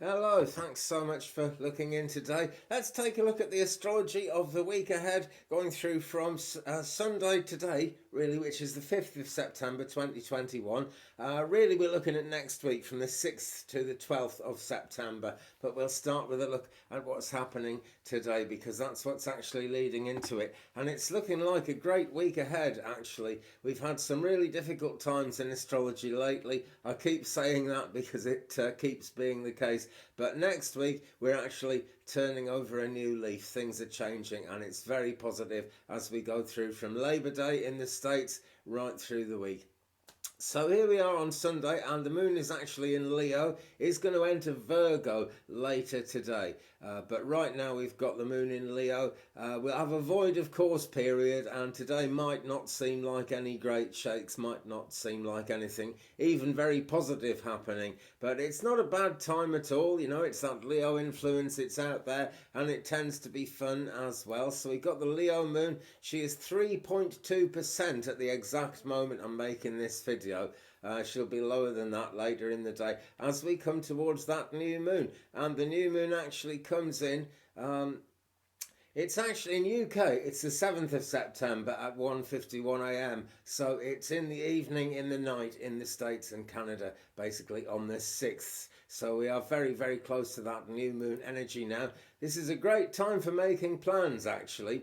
Hello, thanks so much for looking in today. Let's take a look at the astrology of the week ahead, going through from Sunday today, really, which is the 5th of September 2021. Really, we're looking at next week from the 6th to the 12th of September, but we'll start with a look at what's happening today because that's what's actually leading into it. And it's looking like a great week ahead, actually. We've had some really difficult times in astrology lately. I keep saying that because it keeps being the case. But next week, we're actually turning over a new leaf. Things are changing, and it's very positive as we go through from Labor Day in the States right through the week. So here we are on Sunday, and the moon is actually in Leo. It's going to enter Virgo later today. But right now we've got the moon in Leo. We'll have a void of course period, and today might not seem like any great shakes, might not seem like anything even very positive happening. But it's not a bad time at all. You know, it's that Leo influence, it's out there, and it tends to be fun as well. So we've got the Leo moon. She is 3.2% at the exact moment I'm making this video. She'll be lower than that later in the day as we come towards that new moon. And the new moon actually comes in. It's actually in UK. It's the 7th of September at 1:51 a.m. So it's in the evening, in the night in the States and Canada, basically on the 6th. So we are very, very close to that new moon energy now. This is a great time for making plans, actually.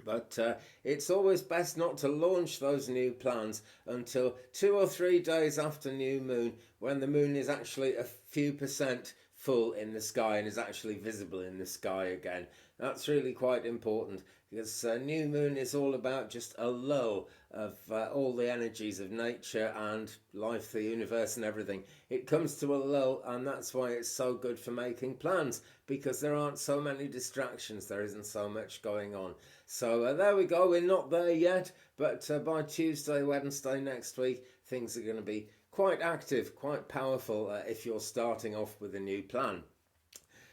But it's always best not to launch those new plans until 2 or 3 days after new moon, when the moon is actually a few percent full in the sky and is actually visible in the sky again. That's really quite important because new moon is all about just a lull of all the energies of nature and life, the universe and everything. It comes to a lull, and that's why it's so good for making plans, because there aren't so many distractions, there isn't so much going on. So there we go, we're not there yet, but by Tuesday, Wednesday next week, things are going to be quite active, quite powerful if you're starting off with a new plan.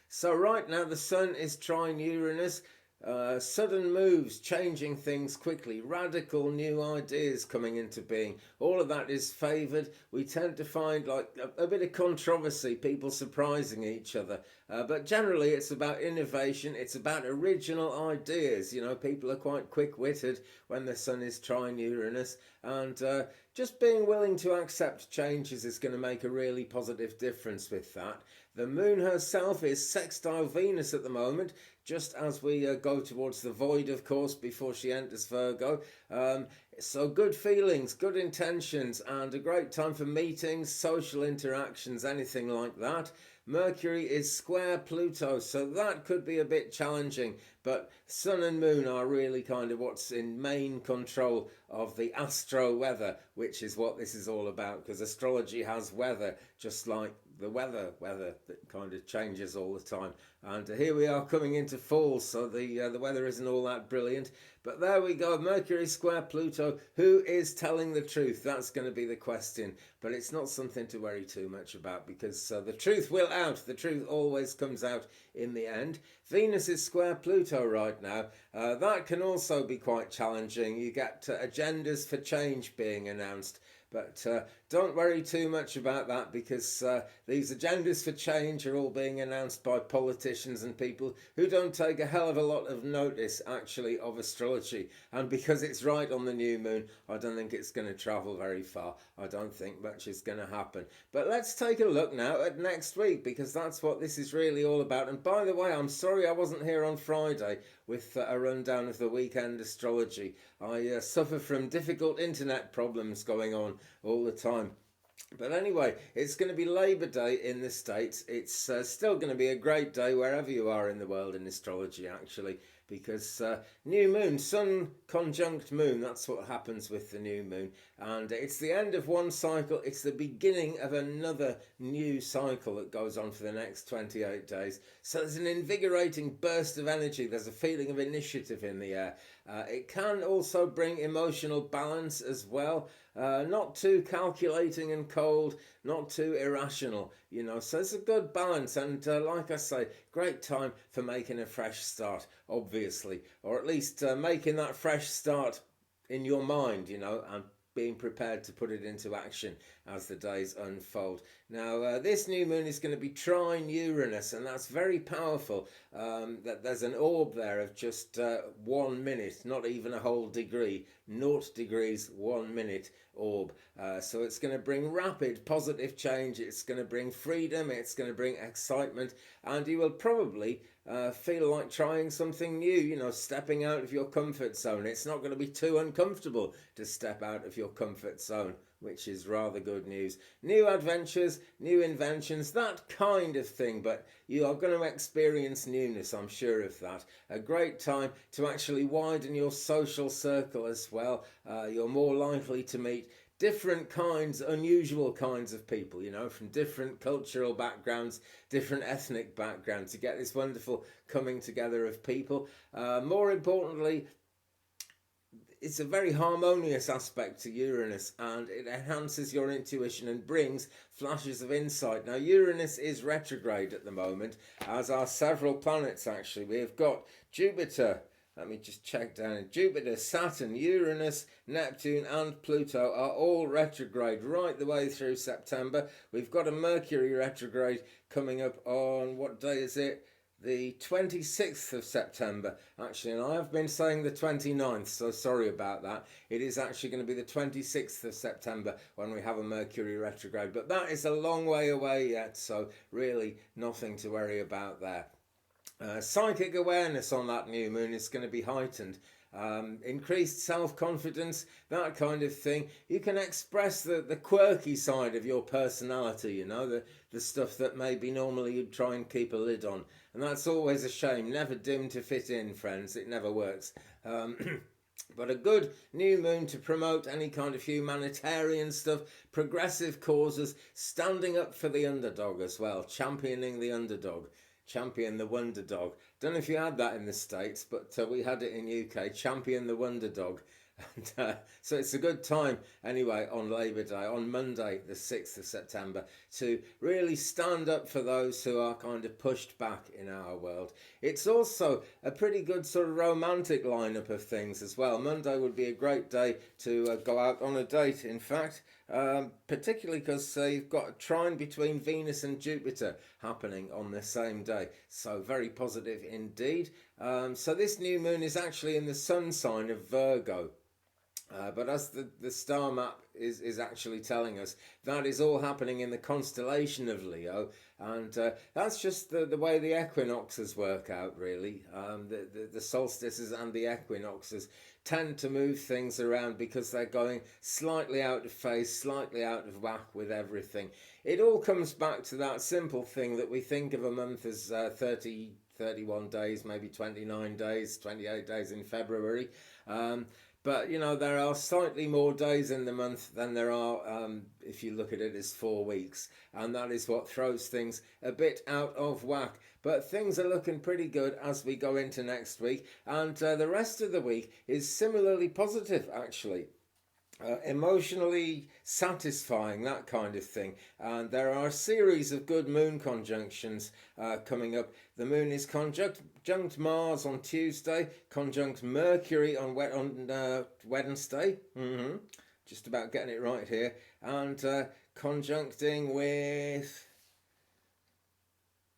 So right now the sun is trine Uranus. Sudden moves, changing things quickly, radical new ideas coming into being. All of that is favoured. We tend to find like a bit of controversy, people surprising each other. But generally, it's about innovation. It's about original ideas. You know, people are quite quick-witted when the sun is trine Uranus, and just being willing to accept changes is going to make a really positive difference with that. The moon herself is sextile Venus at the moment, just as we go towards the void, of course, before she enters Virgo. So good feelings, good intentions, and a great time for meetings, social interactions, anything like that. Mercury is square Pluto, so that could be a bit challenging, but Sun and Moon are really kind of what's in main control of the astro weather, which is what this is all about, because astrology has weather, just like the weather that kind of changes all the time. And here we are coming into fall, so the weather isn't all that brilliant. But there we go, Mercury square Pluto. Who is telling the truth? That's going to be the question. But it's not something to worry too much about, because the truth will out. The truth always comes out in the end. Venus is square Pluto right now. That can also be quite challenging. You get agendas for change being announced. But don't worry too much about that, because these agendas for change are all being announced by politicians and people who don't take a hell of a lot of notice, actually, of astrology. And because it's right on the new moon, I don't think it's going to travel very far. I don't think much is going to happen. But let's take a look now at next week, because that's what this is really all about. And by the way, I'm sorry I wasn't here on Friday with a rundown of the weekend astrology. I suffer from difficult internet problems going on all the time. But anyway, it's going to be Labor Day in the States. It's still going to be a great day wherever you are in the world in astrology, actually, because new moon, sun conjunct moon, that's what happens with the new moon. And it's the end of one cycle, it's the beginning of another new cycle that goes on for the next 28 days. So there's an invigorating burst of energy, there's a feeling of initiative in the air. It can also bring emotional balance as well. Not too calculating and cold, not too irrational, you know. So it's a good balance, and like I say, great time for making a fresh start, obviously, or at least making that fresh start in your mind, you know, and being prepared to put it into action as the days unfold. Now, this new moon is going to be trine Uranus, and that's very powerful. That there's an orb there of just 1 minute, not even a whole degree, 0 degrees, 1 minute orb. So it's going to bring rapid positive change. It's going to bring freedom. It's going to bring excitement, and you will probably feel like trying something new, stepping out of your comfort zone. It's not going to be too uncomfortable to step out of your comfort zone, which is rather good news. New adventures, new inventions, that kind of thing, but you are going to experience newness, I'm sure of that. A great time to actually widen your social circle as well. You're more likely to meet different kinds, unusual kinds of people, from different cultural backgrounds, different ethnic backgrounds, to get this wonderful coming together of people. More importantly, it's a very harmonious aspect to Uranus, and it enhances your intuition and brings flashes of insight. Now, Uranus is retrograde at the moment, as are several planets actually. We have got Jupiter. Let me just check down. Jupiter, Saturn, Uranus, Neptune and Pluto are all retrograde right the way through September. We've got a Mercury retrograde coming up on, what day is it? The 26th of September, actually, and I have been saying the 29th, so sorry about that. It is actually going to be the 26th of September when we have a Mercury retrograde, but that is a long way away yet, so really nothing to worry about there. Psychic awareness on that new moon is going to be heightened. Increased self-confidence, that kind of thing. You can express the quirky side of your personality, the stuff that maybe normally you'd try and keep a lid on. And that's always a shame. Never dim to fit in, friends. It never works. But a good new moon to promote any kind of humanitarian stuff, progressive causes, standing up for the underdog as well, championing the underdog. Champion the Wonder Dog. Don't know if you had that in the States, but we had it in UK. Champion the Wonder Dog. And, so it's a good time anyway on Labour Day, on Monday the 6th of September, to really stand up for those who are kind of pushed back in our world. It's also a pretty good sort of romantic lineup of things as well. Monday would be a great day to go out on a date, in fact, particularly because you've got a trine between Venus and Jupiter happening on the same day. So very positive indeed. So this new moon is actually in the sun sign of Virgo. But as the star map is actually telling us, that is all happening in the constellation of Leo, and that's just the way the equinoxes work out, really. The solstices and the equinoxes tend to move things around because they're going slightly out of phase, slightly out of whack with everything. It all comes back to that simple thing that we think of a month as 30, 31 days, maybe 29 days, 28 days in February. But, there are slightly more days in the month than there are, if you look at it as 4 weeks. And that is what throws things a bit out of whack. But things are looking pretty good as we go into next week. And the rest of the week is similarly positive, actually. Emotionally satisfying, that kind of thing. And there are a series of good moon conjunctions coming up. The moon is conjunct Mars on Tuesday, conjunct Mercury on Wednesday. Just about getting it right here. And conjuncting with...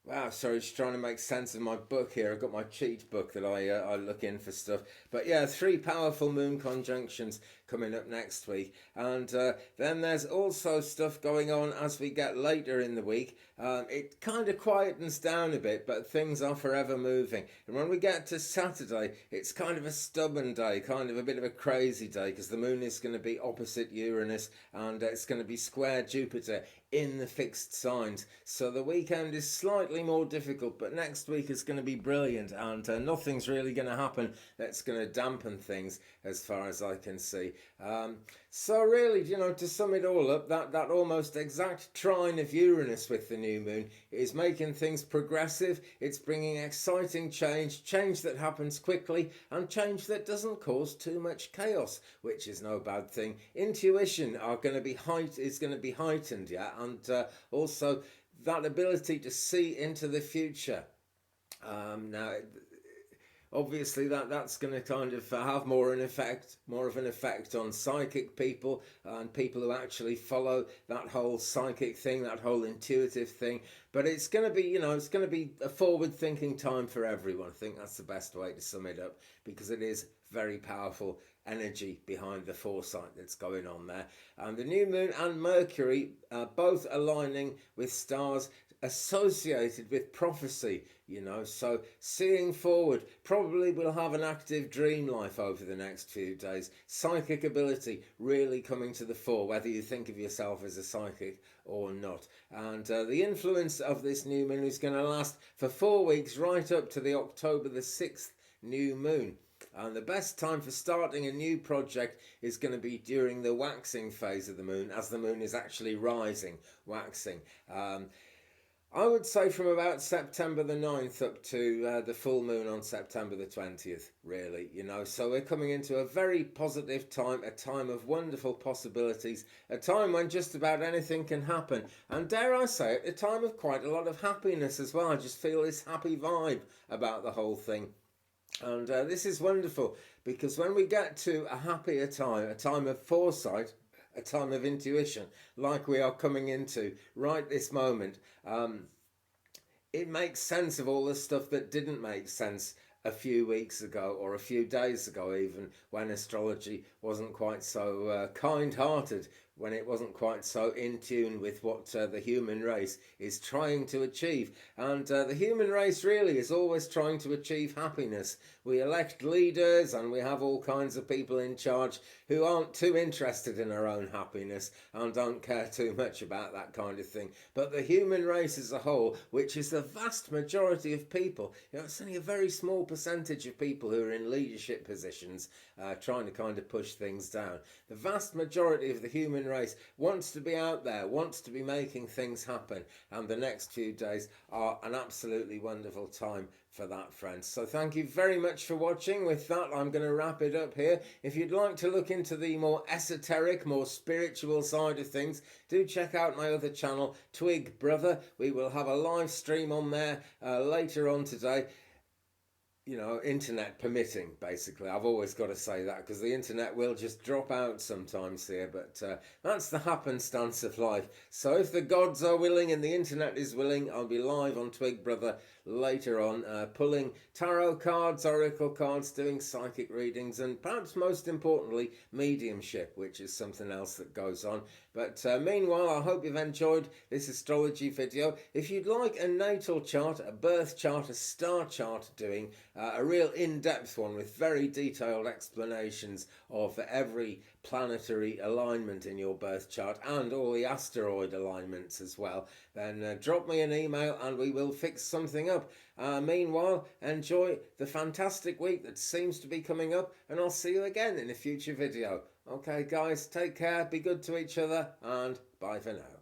Wow, sorry, just trying to make sense of my book here. I've got my cheat book that I look in for stuff. But yeah, 3 powerful moon conjunctions coming up next week. And then there's also stuff going on as we get later in the week. It kind of quietens down a bit, but things are forever moving. And when we get to Saturday, it's kind of a stubborn day, kind of a bit of a crazy day, because the moon is going to be opposite Uranus and it's going to be square Jupiter in the fixed signs. So the weekend is slightly more difficult, but next week is going to be brilliant, and nothing's really going to happen that's going to dampen things as far as I can see. So really, to sum it all up, that almost exact trine of Uranus with the new moon is making things progressive. It's bringing exciting change that happens quickly, and change that doesn't cause too much chaos, which is no bad thing. Intuition is going to be heightened, yeah, and also that ability to see into the future. Now, obviously that's going to kind of have more of an effect on psychic people and people who actually follow that whole psychic thing, that whole intuitive thing. But it's going to be, it's going to be a forward-thinking time for everyone. I think that's the best way to sum it up, because it is very powerful energy behind the foresight that's going on there. And the new moon and Mercury both aligning with stars associated with prophecy, so seeing forward. Probably will have an active dream life over the next few days. Psychic ability really coming to the fore, whether you think of yourself as a psychic or not. And the influence of this new moon is going to last for 4 weeks, right up to the October the 6th new moon. And the best time for starting a new project is going to be during the waxing phase of the moon, as the moon is actually rising, waxing. I would say from about September the 9th up to the full moon on September the 20th, really, So we're coming into a very positive time, a time of wonderful possibilities, a time when just about anything can happen. And dare I say it, a time of quite a lot of happiness as well. I just feel this happy vibe about the whole thing. And this is wonderful, because when we get to a happier time, a time of foresight, a time of intuition, like we are coming into right this moment, it makes sense of all the stuff that didn't make sense a few weeks ago, or a few days ago even, when astrology wasn't quite so kind-hearted, when it wasn't quite so in tune with what the human race is trying to achieve. And the human race really is always trying to achieve happiness. We elect leaders and we have all kinds of people in charge who aren't too interested in our own happiness and don't care too much about that kind of thing. But the human race as a whole, which is the vast majority of people, it's only a very small percentage of people who are in leadership positions trying to kind of push things down. The vast majority of the human race wants to be out there, wants to be making things happen, and the next few days are an absolutely wonderful time for that, friends. So thank you very much for watching. With that, I'm going to wrap it up here. If you'd like to look into the more esoteric, more spiritual side of things, do check out my other channel, Twig Brother. We will have a live stream on there later on today. Internet permitting, basically. I've always got to say that, because the internet will just drop out sometimes here, but that's the happenstance of life. So if the gods are willing and the internet is willing, I'll be live on Twig Brother later on, pulling tarot cards, oracle cards, doing psychic readings, and perhaps most importantly, mediumship, which is something else that goes on. But meanwhile, I hope you've enjoyed this astrology video. If you'd like a natal chart, a birth chart, a star chart doing, a real in-depth one with very detailed explanations of every planetary alignment in your birth chart and all the asteroid alignments as well, then drop me an email and we will fix something up. Meanwhile, enjoy the fantastic week that seems to be coming up, and I'll see you again in a future video. Okay guys, take care, be good to each other, and bye for now.